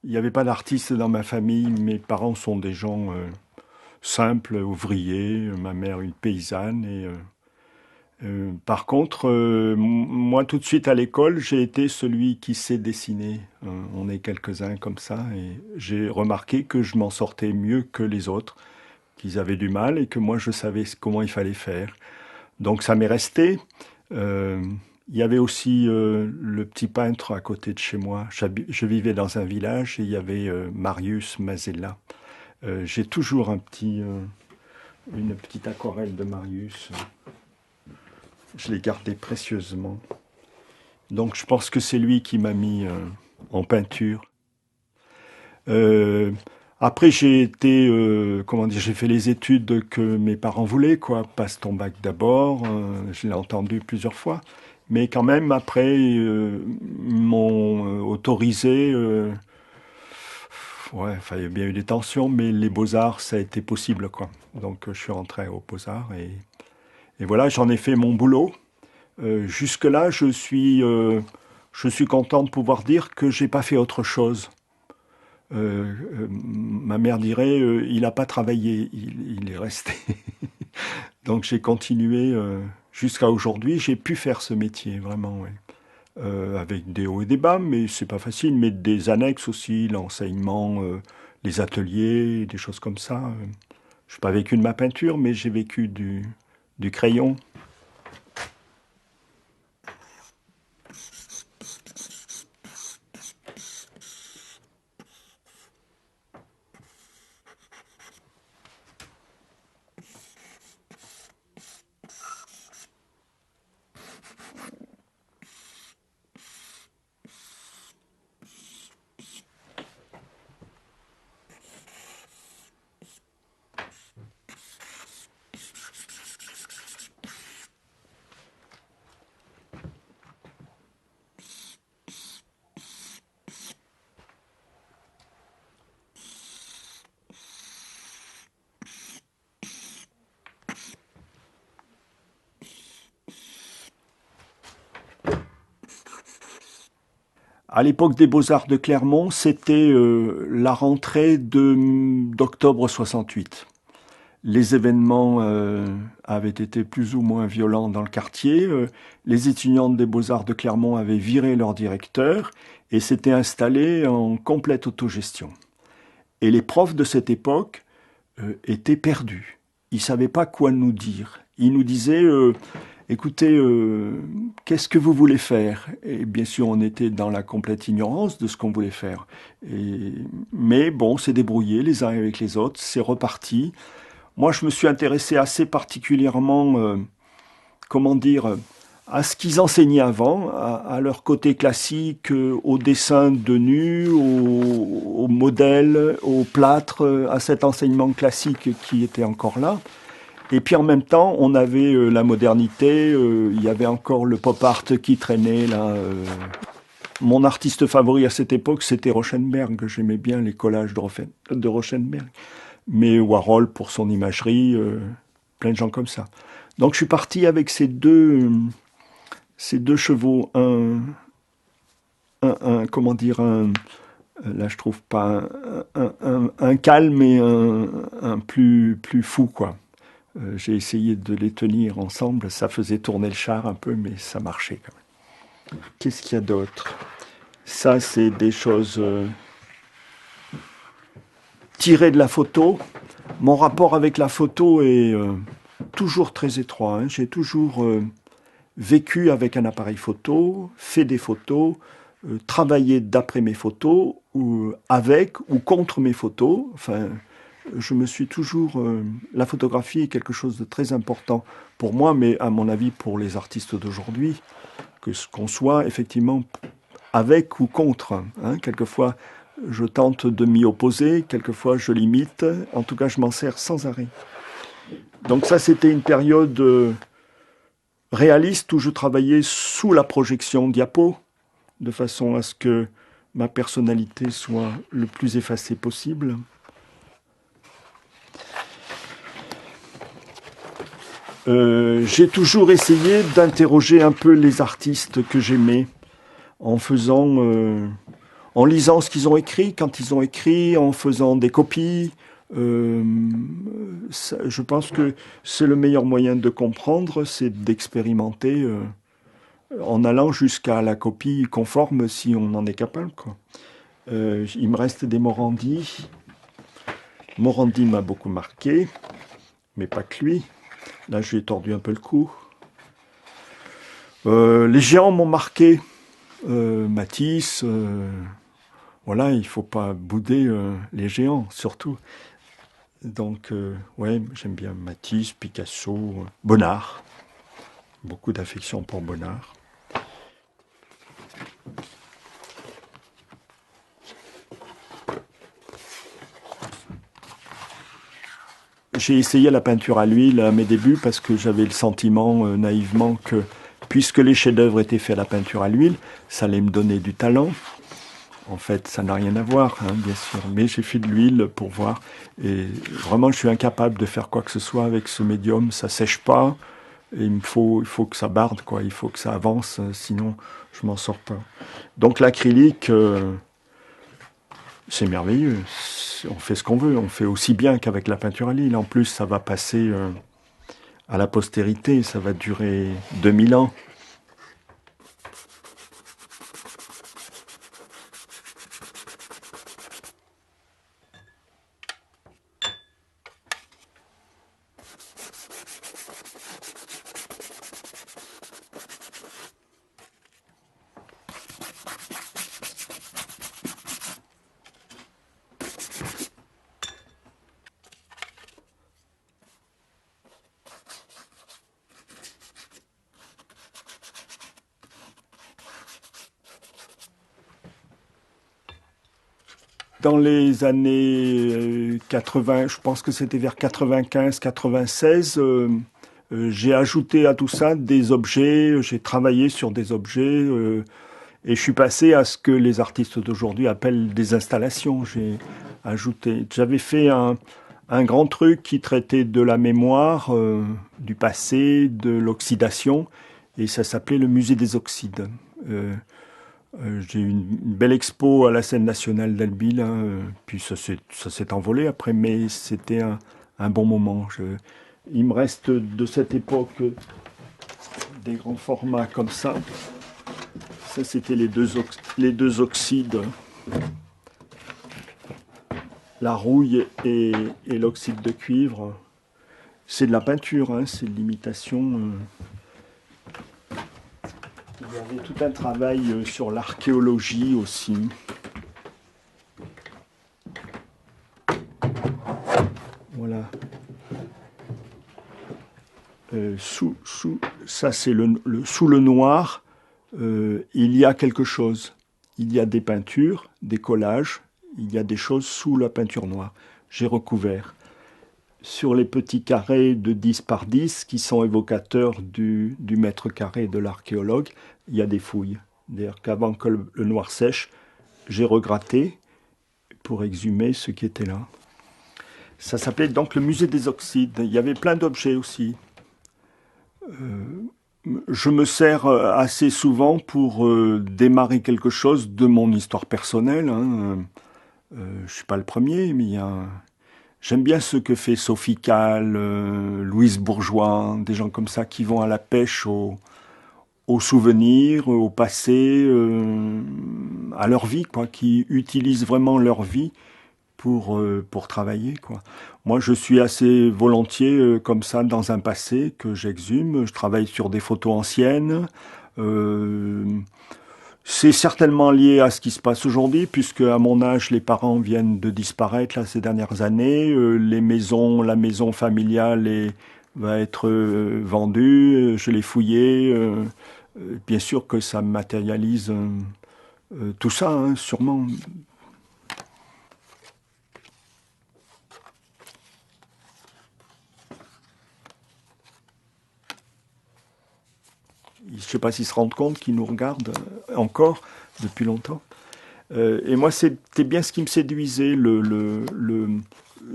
il n'y avait pas d'artistes dans ma famille. Mes parents sont des gens simples, ouvriers. Ma mère, une paysanne. Par contre, moi, tout de suite à l'école, j'ai été celui qui sait dessiner. On est quelques-uns comme ça. Et j'ai remarqué que je m'en sortais mieux que les autres, qu'ils avaient du mal et que moi, je savais comment il fallait faire. Donc ça m'est resté. Euh, il y avait aussi le petit peintre à côté de chez moi. Je vivais dans un village et il y avait Marius Mazella. J'ai toujours une petite aquarelle de Marius. Je l'ai gardée précieusement. Donc je pense que c'est lui qui m'a mis en peinture. Euh, Après j'ai été, comment dire, j'ai fait les études que mes parents voulaient, quoi. Passe ton bac d'abord. Je l'ai entendu plusieurs fois. Mais quand même, après, ils m'ont autorisé. Ouais, enfin, il y a bien eu des tensions, mais les beaux-arts, ça a été possible, quoi. Donc, je suis rentré aux beaux-arts et voilà, j'en ai fait mon boulot. Jusque-là, je suis content de pouvoir dire que j'ai pas fait autre chose. Ma mère dirait, il n'a pas travaillé, il est resté. Donc, j'ai continué jusqu'à aujourd'hui. J'ai pu faire ce métier, vraiment, ouais. Avec des hauts et des bas, mais c'est pas facile. Mais des annexes aussi, l'enseignement, les ateliers, des choses comme ça. Je n'ai pas vécu de ma peinture, mais j'ai vécu du crayon. À l'époque des Beaux-Arts de Clermont, c'était la rentrée d'octobre 68. Les événements avaient été plus ou moins violents dans le quartier. Les étudiantes des Beaux-Arts de Clermont avaient viré leur directeur et s'étaient installés en complète autogestion. Et les profs de cette époque étaient perdus. Ils ne savaient pas quoi nous dire. Ils nous disaient, écoutez, qu'est-ce que vous voulez faire? Et bien sûr, on était dans la complète ignorance de ce qu'on voulait faire. Mais bon, c'est débrouillé les uns avec les autres, c'est reparti. Moi, je me suis intéressé assez particulièrement, comment dire, à ce qu'ils enseignaient avant, à leur côté classique, au dessin de nu, au modèle, au plâtre, à cet enseignement classique qui était encore là. Et puis en même temps, on avait la modernité, il y avait encore le pop art qui traînait là. Mon artiste favori à cette époque, c'était Rauschenberg. J'aimais bien les collages de Rauschenberg. Mais Warhol pour son imagerie, plein de gens comme ça. Donc je suis parti avec ces deux chevaux, comment dire, là je trouve pas un calme et un plus fou quoi. J'ai essayé de les tenir ensemble, ça faisait tourner le char un peu, mais ça marchait quand même. Qu'est-ce qu'il y a d'autre? Ça, c'est des choses tirées de la photo. Mon rapport avec la photo est toujours très étroit. Hein. J'ai toujours vécu avec un appareil photo, fait des photos, travaillé d'après mes photos, ou avec ou contre mes photos. Enfin, je me suis toujours... la photographie est quelque chose de très important pour moi, mais à mon avis pour les artistes d'aujourd'hui, que ce qu'on soit effectivement avec ou contre. Hein. Quelquefois, je tente de m'y opposer, quelquefois je l'imite. En tout cas, je m'en sers sans arrêt. Donc ça, c'était une période réaliste où je travaillais sous la projection diapo, de façon à ce que ma personnalité soit le plus effacée possible. J'ai toujours essayé d'interroger un peu les artistes que j'aimais en faisant En lisant ce qu'ils ont écrit, quand ils ont écrit, en faisant des copies. Euh, je pense que c'est le meilleur moyen de comprendre, c'est d'expérimenter en allant jusqu'à la copie conforme si on en est capable, quoi. Il me reste des Morandi. Morandi m'a beaucoup marqué, mais pas que lui. Là, je lui ai tordu un peu le cou. Les géants m'ont marqué. Matisse, voilà, il faut pas bouder les géants, surtout. Donc, ouais, j'aime bien Matisse, Picasso, Bonnard. Beaucoup d'affection pour Bonnard. J'ai essayé la peinture à l'huile à mes débuts parce que j'avais le sentiment naïvement que puisque les chefs-d'œuvre étaient faits à la peinture à l'huile, ça allait me donner du talent. En fait, ça n'a rien à voir, hein, bien sûr. Mais j'ai fait de l'huile pour voir. Et vraiment, je suis incapable de faire quoi que ce soit avec ce médium. Ça sèche pas. Et il faut que ça barde, quoi. Il faut que ça avance. Sinon, je m'en sors pas. Donc, l'acrylique, c'est merveilleux. On fait ce qu'on veut. On fait aussi bien qu'avec la peinture à l'huile. En plus, ça va passer à la postérité. Ça va durer 2000 ans. Dans les années 80, je pense que c'était vers 95-96, j'ai ajouté à tout ça des objets, j'ai travaillé sur des objets et je suis passé à ce que les artistes d'aujourd'hui appellent des installations. J'ai ajouté, j'avais fait un grand truc qui traitait de la mémoire, du passé, de l'oxydation et ça s'appelait le musée des oxydes. Euh, j'ai eu une belle expo à la scène nationale d'Albi, là, puis ça s'est envolé après, mais c'était un bon moment. Il me reste de cette époque des grands formats comme ça. Ça, c'était les deux oxydes, la rouille et l'oxyde de cuivre. C'est de la peinture, hein, c'est de l'imitation. Il y avait tout un travail sur l'archéologie aussi. Voilà. Ça c'est sous le noir, il y a quelque chose. Il y a des peintures, des collages, il y a des choses sous la peinture noire. J'ai recouvert. Sur les petits carrés de 10 par 10 qui sont évocateurs du mètre carré de l'archéologue, il y a des fouilles. D'ailleurs qu'avant que le noir sèche, j'ai regratté pour exhumer ce qui était là. Ça s'appelait donc le musée des oxydes. Il y avait plein d'objets aussi. Je me sers assez souvent pour démarrer quelque chose de mon histoire personnelle, hein. Je suis pas le premier, mais j'aime bien ce que fait Sophie Calle, Louise Bourgeois, des gens comme ça qui vont à la pêche aux souvenirs, au passé, à leur vie, quoi, qui utilisent vraiment leur vie pour travailler, quoi. Moi, je suis assez volontiers comme ça dans un passé que j'exhume. Je travaille sur des photos anciennes. Euh, c'est certainement lié à ce qui se passe aujourd'hui, puisque à mon âge, les parents viennent de disparaître là ces dernières années. La maison familiale va être vendue. Je l'ai fouillée. Bien sûr que ça matérialise tout ça, hein, sûrement. Je ne sais pas s'ils se rendent compte qu'ils nous regardent encore depuis longtemps. Et moi, c'était bien ce qui me séduisait.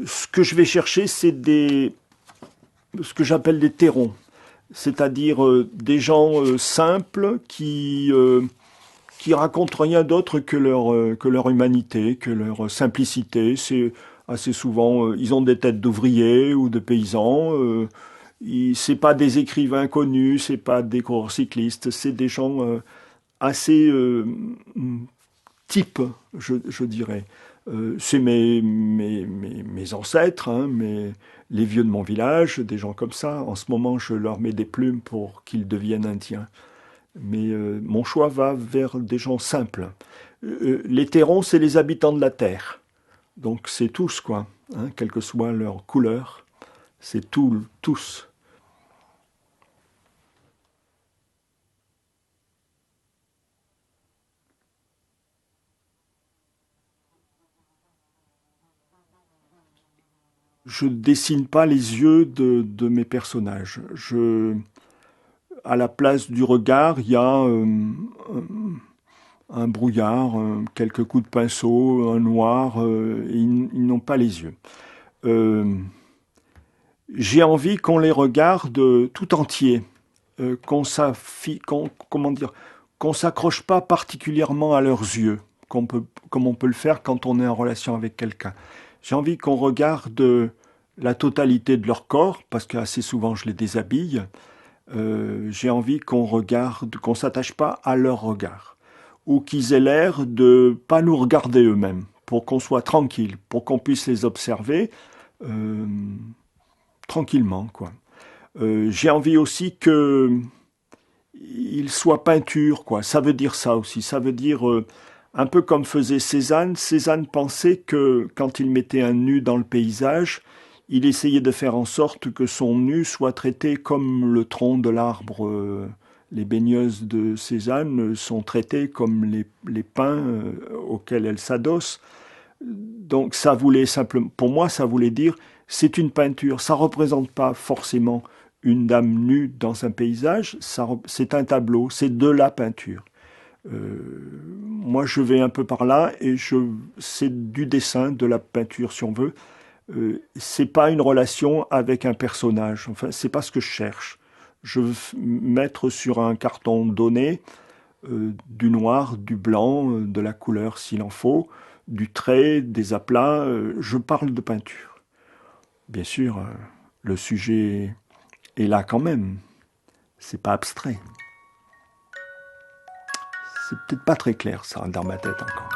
Ce que je vais chercher, c'est ce que j'appelle des terrons, c'est-à-dire des gens simples qui racontent rien d'autre que leur humanité, que leur simplicité. C'est assez souvent, ils ont des têtes d'ouvriers ou de paysans. C'est pas des écrivains connus, c'est pas des coureurs cyclistes, c'est des gens assez types, je dirais. C'est mes ancêtres, hein, les vieux de mon village, des gens comme ça. En ce moment, je leur mets des plumes pour qu'ils deviennent indiens. Mais mon choix va vers des gens simples. Les Terrons, c'est les habitants de la terre. Donc c'est tous, quoi, hein, quelle que soit leur couleur. C'est tous. Je dessine pas les yeux de mes personnages. À la place du regard, il y a un brouillard, quelques coups de pinceau, un noir. Ils n'ont pas les yeux. Euh, j'ai envie qu'on les regarde tout entiers, comment dire, qu'on s'accroche pas particulièrement à leurs yeux, comme on peut le faire quand on est en relation avec quelqu'un. J'ai envie qu'on regarde la totalité de leur corps, parce qu'assez souvent je les déshabille. J'ai envie qu'on regarde, qu'on s'attache pas à leur regard, ou qu'ils aient l'air de pas nous regarder eux-mêmes, pour qu'on soit tranquille, pour qu'on puisse les observer euh, tranquillement, quoi. J'ai envie aussi que il soit peinture, quoi. Ça veut dire ça aussi. Ça veut dire un peu comme faisait Cézanne. Cézanne pensait que quand il mettait un nu dans le paysage, il essayait de faire en sorte que son nu soit traité comme le tronc de l'arbre. Les baigneuses de Cézanne sont traitées comme les pins auxquels elles s'adossent. Donc ça voulait simplement, pour moi, ça voulait dire, c'est une peinture. Ça représente pas forcément une dame nue dans un paysage. C'est un tableau, c'est de la peinture. Moi, je vais un peu par là et c'est du dessin, de la peinture, si on veut. C'est pas une relation avec un personnage. Enfin, c'est pas ce que je cherche. Je veux mettre sur un carton donné du noir, du blanc, de la couleur s'il en faut, du trait, des aplats. Je parle de peinture. Bien sûr, le sujet est là quand même. C'est pas abstrait. C'est peut-être pas très clair ça dans ma tête encore.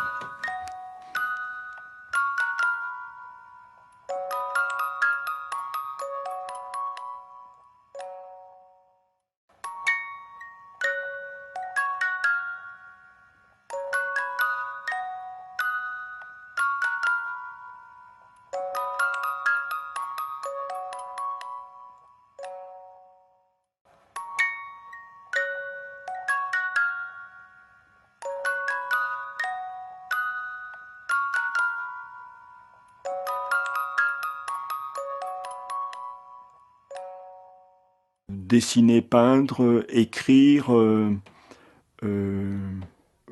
Dessiner, peindre, écrire, euh,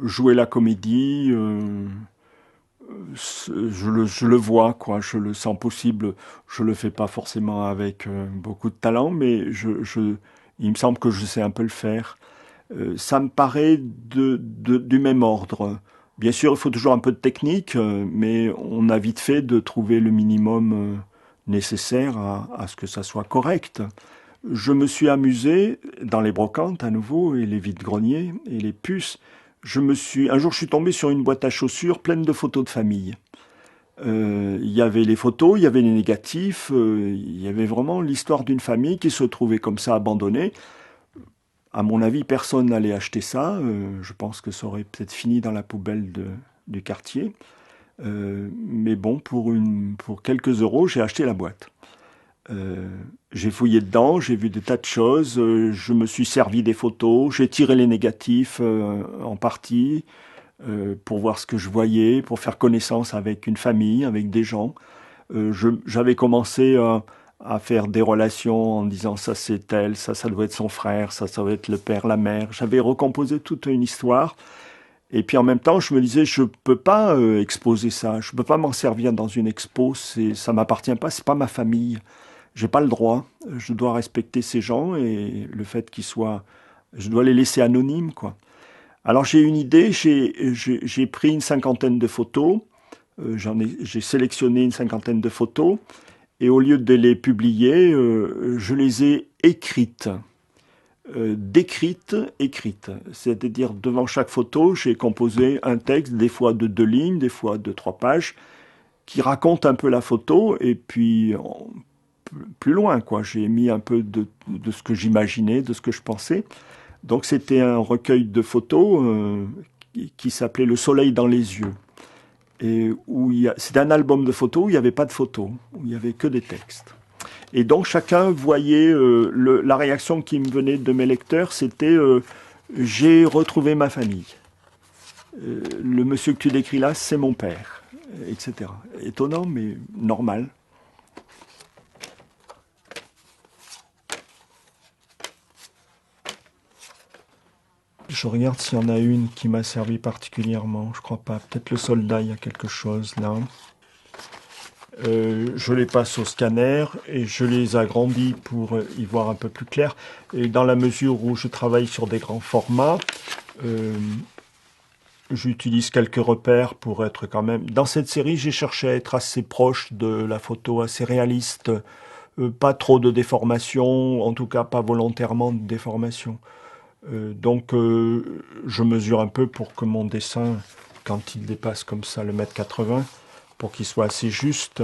jouer la comédie, je le vois, quoi, je le sens possible. Je le fais pas forcément avec beaucoup de talent, mais il me semble que je sais un peu le faire. Ça me paraît du même ordre. Bien sûr, il faut toujours un peu de technique, mais on a vite fait de trouver le minimum nécessaire à ce que ça soit correct. Je me suis amusé dans les brocantes à nouveau et les vides-greniers et les puces. Un jour, je suis tombé sur une boîte à chaussures pleine de photos de famille. Il y avait les photos, il y avait les négatifs, il y avait vraiment l'histoire d'une famille qui se trouvait comme ça abandonnée. À mon avis, personne n'allait acheter ça. Je pense que ça aurait peut-être fini dans la poubelle du quartier. Mais bon, pour quelques euros, j'ai acheté la boîte. Euh, j'ai fouillé dedans, j'ai vu des tas de choses, je me suis servi des photos, j'ai tiré les négatifs en partie pour voir ce que je voyais, pour faire connaissance avec une famille, avec des gens. J'avais commencé à faire des relations en disant ça c'est elle, ça doit être son frère, ça doit être le père, la mère. J'avais recomposé toute une histoire. Et puis en même temps, je me disais, je peux pas exposer ça, je peux pas m'en servir dans une expo, ça m'appartient pas, c'est pas ma famille. J'ai pas le droit. Je dois respecter ces gens et le fait qu'ils soient, je dois les laisser anonymes, quoi. Alors j'ai une idée, j'ai pris une cinquantaine de photos, j'ai sélectionné une cinquantaine de photos, et au lieu de les publier, je les ai écrites. Décrites, écrites. C'est-à-dire, devant chaque photo, j'ai composé un texte, des fois de 2 lignes, des fois de 3 pages, qui raconte un peu la photo, et puis plus loin, quoi. J'ai mis un peu de ce que j'imaginais, de ce que je pensais. Donc c'était un recueil de photos qui s'appelait Le soleil dans les yeux. Et c'était un album de photos où il n'y avait pas de photos, où il n'y avait que des textes. Et donc chacun voyait la réaction qui me venait de mes lecteurs, c'était j'ai retrouvé ma famille. Le monsieur que tu décris là, c'est mon père, etc. Étonnant, mais normal. Je regarde s'il y en a une qui m'a servi particulièrement. Je crois pas. Peut-être le soldat, il y a quelque chose là. Je les passe au scanner et je les agrandis pour y voir un peu plus clair. Et dans la mesure où je travaille sur des grands formats, euh, j'utilise quelques repères pour être quand même... Dans cette série, j'ai cherché à être assez proche de la photo, assez réaliste. Pas trop de déformation, en tout cas pas volontairement de déformation. Donc je mesure un peu pour que mon dessin, quand il dépasse comme ça le mètre 80, pour qu'il soit assez juste.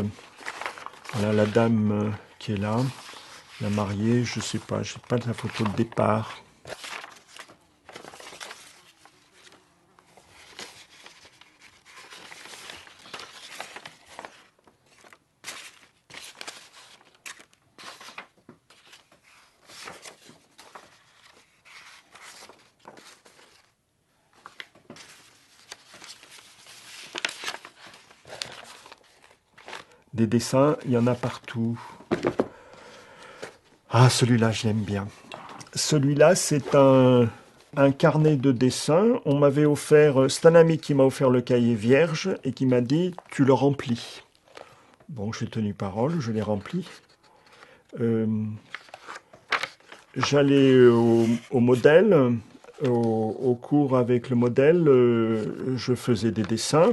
Voilà la dame qui est là, la mariée, je sais pas, j'ai pas de la photo de départ. Des dessins, il y en a partout. Ah, celui-là, je l'aime bien. Celui-là, c'est un carnet de dessins. On m'avait offert, c'est un ami qui m'a offert le cahier vierge et qui m'a dit, tu le remplis. Bon, j'ai tenu parole, je l'ai rempli. Euh, J'allais au modèle, au cours avec le modèle, je faisais des dessins.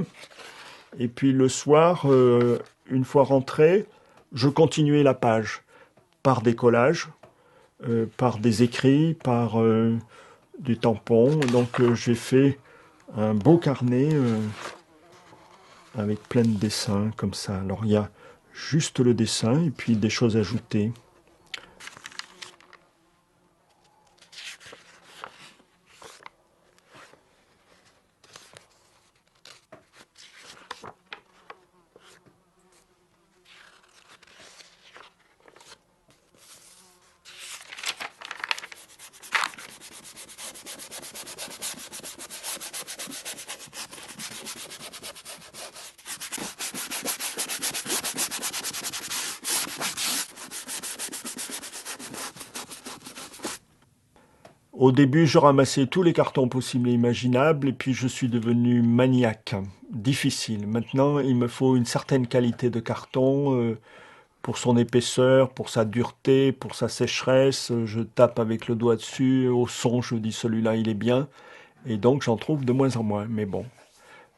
Et puis le soir, une fois rentré, je continuais la page par des collages, par des écrits, par des tampons. Donc j'ai fait un beau carnet avec plein de dessins comme ça. Alors il y a juste le dessin et puis des choses ajoutées. Au début, je ramassais tous les cartons possibles et imaginables, et puis je suis devenu maniaque, difficile. Maintenant, il me faut une certaine qualité de carton pour son épaisseur, pour sa dureté, pour sa sécheresse. Je tape avec le doigt dessus, au son, je dis celui-là, il est bien. Et donc, j'en trouve de moins en moins. Mais bon,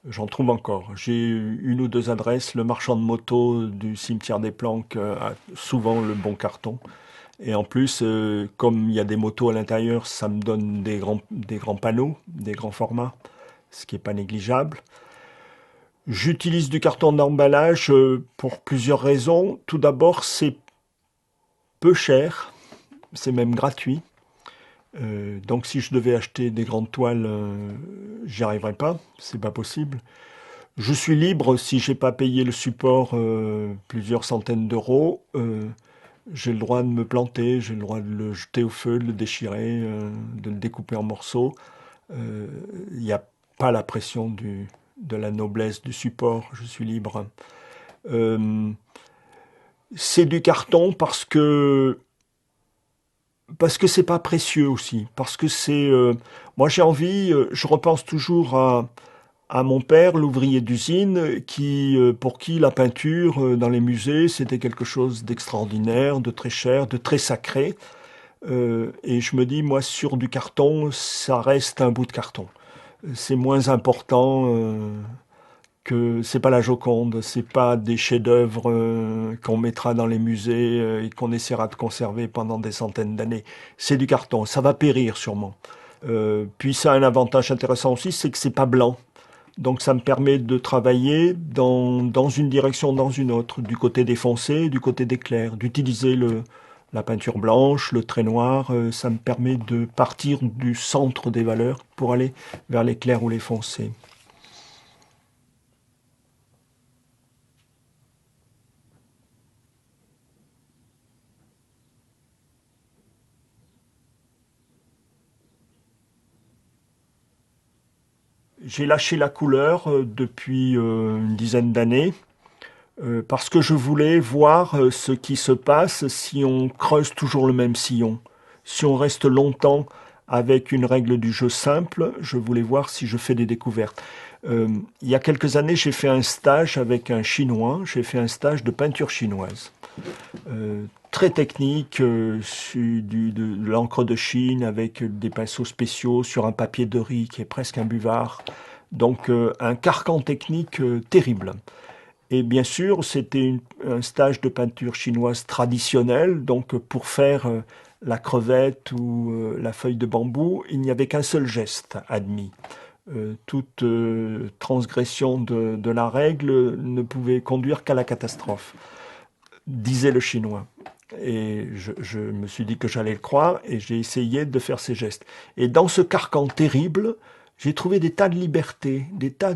j'en trouve encore. J'ai une ou deux adresses. Le marchand de moto du cimetière des Planques a souvent le bon carton. Et en plus, comme il y a des motos à l'intérieur, ça me donne des grands panneaux, des grands formats, ce qui n'est pas négligeable. J'utilise du carton d'emballage pour plusieurs raisons. Tout d'abord, c'est peu cher, c'est même gratuit. Donc si je devais acheter des grandes toiles, j'y arriverais pas, c'est pas possible. Je suis libre si j'ai pas payé le support plusieurs centaines d'euros. J'ai le droit de me planter, j'ai le droit de le jeter au feu, de le déchirer, de le découper en morceaux. Il n'y a pas la pression de la noblesse du support, je suis libre. Euh, c'est du carton parce que c'est pas précieux aussi, parce que c'est moi j'ai envie, je repense toujours à mon père, l'ouvrier d'usine, pour qui la peinture dans les musées, c'était quelque chose d'extraordinaire, de très cher, de très sacré. Et je me dis, moi, sur du carton, ça reste un bout de carton. C'est moins important que c'est pas la Joconde, c'est pas des chefs-d'œuvre qu'on mettra dans les musées et qu'on essaiera de conserver pendant des centaines d'années. C'est du carton, ça va périr sûrement. Puis ça a un avantage intéressant aussi, c'est que c'est pas blanc. Donc ça me permet de travailler dans une direction, dans une autre, du côté des foncés, du côté des clairs, d'utiliser la peinture blanche, le trait noir. Ça me permet de partir du centre des valeurs pour aller vers les clairs ou les foncés. J'ai lâché la couleur depuis une dizaine d'années parce que je voulais voir ce qui se passe si on creuse toujours le même sillon. Si on reste longtemps avec une règle du jeu simple, je voulais voir si je fais des découvertes. Il y a quelques années, j'ai fait un stage avec un Chinois, j'ai fait un stage de peinture chinoise. Très technique, de l'encre de Chine avec des pinceaux spéciaux sur un papier de riz qui est presque imbuvard. Donc un carcan technique terrible. Et bien sûr, c'était un stage de peinture chinoise traditionnelle. Donc pour faire la crevette ou la feuille de bambou, il n'y avait qu'un seul geste admis. Toute transgression de la règle ne pouvait conduire qu'à la catastrophe, disait le Chinois. Et je me suis dit que j'allais le croire et j'ai essayé de faire ces gestes. Et dans ce carcan terrible, j'ai trouvé des tas de liberté, des tas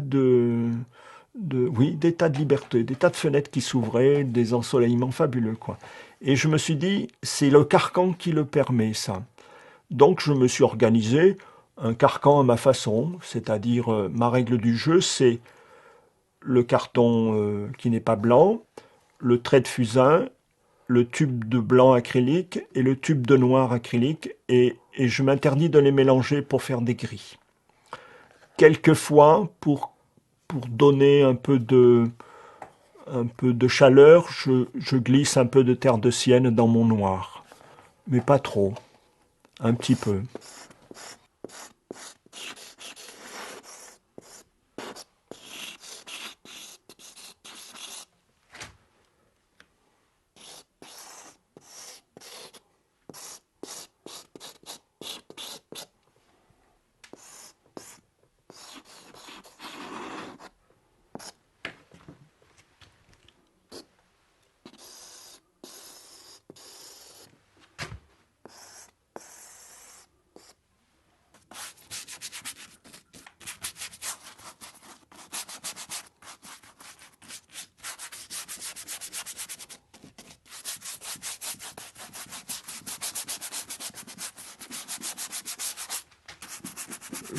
oui, des tas de liberté, des tas de fenêtres qui s'ouvraient, des ensoleillements fabuleux, quoi. Et je me suis dit, c'est le carcan qui le permet, ça. Donc je me suis organisé un carcan à ma façon, c'est-à-dire ma règle du jeu, c'est le carton qui n'est pas blanc, le trait de fusain, le tube de blanc acrylique et le tube de noir acrylique et je m'interdis de les mélanger pour faire des gris. Quelquefois, pour donner un peu de chaleur, je glisse un peu de terre de sienne dans mon noir. Mais pas trop, un petit peu.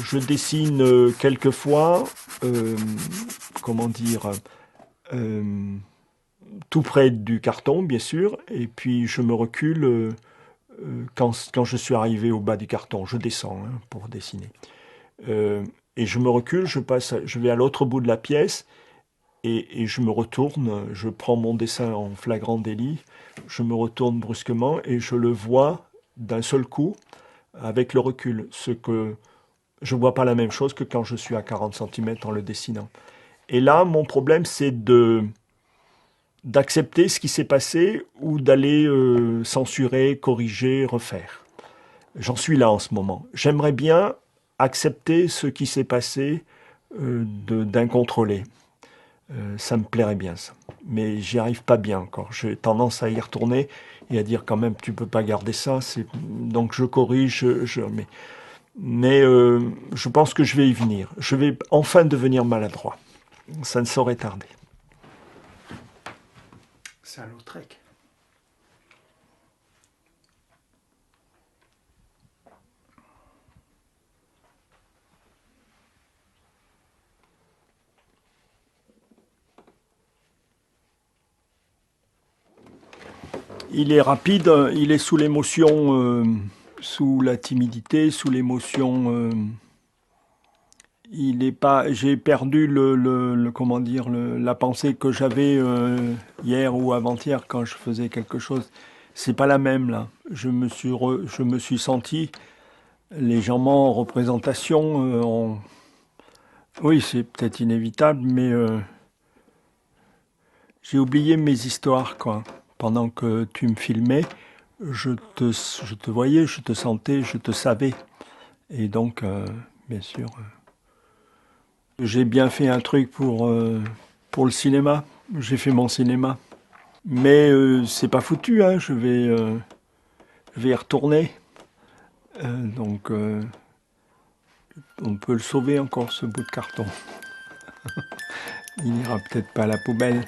Je dessine quelquefois, euh, comment dire, euh, tout près du carton, bien sûr, et puis je me recule quand je suis arrivé au bas du carton. Je descends hein, pour dessiner. Et je me recule, je vais à l'autre bout de la pièce et je me retourne, je prends mon dessin en flagrant délit, je me retourne brusquement et je le vois d'un seul coup avec le recul, ce que je vois pas la même chose que quand je suis à 40 centimètres en le dessinant. Et là, mon problème, c'est de d'accepter ce qui s'est passé ou d'aller censurer, corriger, refaire. J'en suis là en ce moment. J'aimerais bien accepter ce qui s'est passé d'incontrôlé. Ça me plairait bien ça. Mais j'y arrive pas bien encore. J'ai tendance à y retourner et à dire quand même tu peux pas garder ça. Donc je corrige, mais je pense que je vais y venir. Je vais enfin devenir maladroit. Ça ne saurait tarder. C'est un Lautrec. Il est rapide, il est sous l'émotion, sous la timidité, sous l'émotion. Il est pas. J'ai perdu comment dire, la pensée que j'avais hier ou avant-hier quand je faisais quelque chose. C'est pas la même là. Je me suis senti légèrement en représentation, Oui, c'est peut-être inévitable, mais j'ai oublié mes histoires, quoi. Pendant que tu me filmais, je te voyais, je te sentais, je te savais. Et donc, bien sûr, j'ai bien fait un truc pour le cinéma. J'ai fait mon cinéma. Mais c'est pas foutu, hein. Je vais y retourner. Donc, on peut le sauver encore, ce bout de carton. Il n'ira peut-être pas à la poubelle.